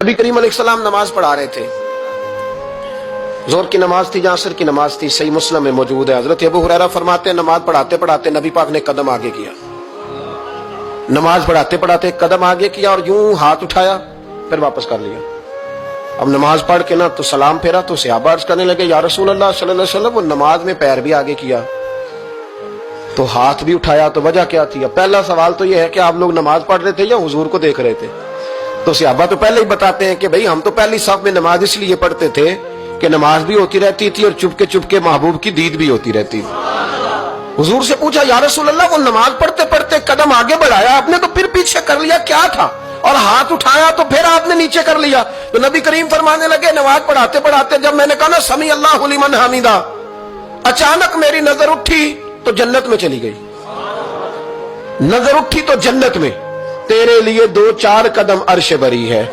नबी करीम अलैहिस्सलाम नमाज पढ़ा रहे थे, जोहर की नमाज थी, असर की नमाज थी, सही मुस्लिम में मौजूद है। हजरत अबू हुरैरा फरमाते हैं नमाज पढ़ाते पढ़ाते नबी पाक ने कदम आगे किया, नमाज पढ़ाते पढ़ाते कदम आगे किया और यूं हाथ उठाया फिर वापस कर लिया। अब नमाज पढ़ के ना तो सलाम फेरा तो सहाबा अर्ज करने लगे, या रसूल अल्लाह सल्लल्लाहु अलैहि वसल्लम, वो नमाज में पैर भी आगे किया तो हाथ भी उठाया, तो वजह क्या थी? पहला सवाल तो यह है कि आप लोग नमाज पढ़ रहे थे या हुजूर को देख रहे थे? तो सहाबा तो पहले ही बताते हैं कि भाई हम तो पहली साफ में नमाज इसलिए पढ़ते थे कि नमाज भी होती रहती थी और चुपके चुपके महबूब की दीद भी होती रहती थी। हुजूर से पूछा, या रसूल अल्लाह, वो नमाज पढ़ते पढ़ते कदम आगे बढ़ाया आपने तो फिर पीछे कर लिया, क्या था? और हाथ उठाया तो फिर आपने नीचे कर लिया। तो नबी करीम फरमाने लगे, नमाज पढ़ाते पढ़ाते जब मैंने कहा ना समी अल्लाहु लिमन हमीदा, अचानक मेरी नजर उठी तो जन्नत में चली गई। नजर उठी तो जन्नत में, तेरे लिए 2-4 कदम अर्श बरी है।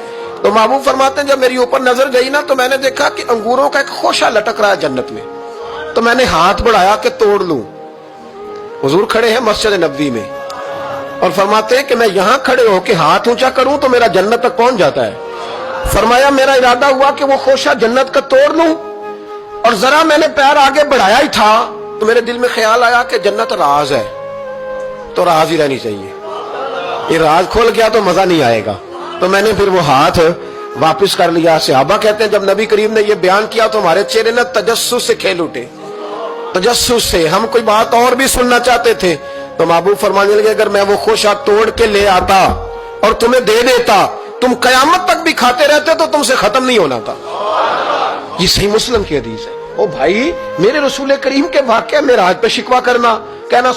तो महबूब फरमाते हैं जब मेरी ऊपर नजर गई ना तो मैंने देखा कि अंगूरों का एक खोशा लटक रहा है जन्नत में, तो मैंने हाथ बढ़ाया कि तोड़ लूं। हुजूर खड़े हैं मस्जिद नबवी में और फरमाते हैं कि मैं यहां खड़े होकर हाथ ऊंचा करूं तो मेरा जन्नत तक पहुंच जाता है। फरमाया मेरा इरादा हुआ कि वो खोशा जन्नत का तोड़ लूं और जरा मैंने पैर आगे बढ़ाया ही था तो मेरे दिल में ख्याल आया कि जन्नत राज है तो राज ही रहनी चाहिए, ये राज खोल गया तो मजा नहीं आएगा। तो मैंने फिर वो हाथ वापस कर लिया। सहाबा कहते हैं जब नबी करीम ने ये बयान किया तो हमारे चेहरे ने तजस्सुस से खेल उठे, तजस्सुस से हम कोई बात और भी सुनना चाहते थे। तो महबूब फरमाने लगे, अगर मैं वो खोशा तोड़ के ले आता और तुम्हें दे देता, तुम कयामत तक भी खाते रहते तो तुमसे खत्म नहीं होना था। ये सही मुस्लिम की हदीस है। ओ भाई, मेरे रसूल करीम के वाक़या में राज पे शिकवा करना, कहना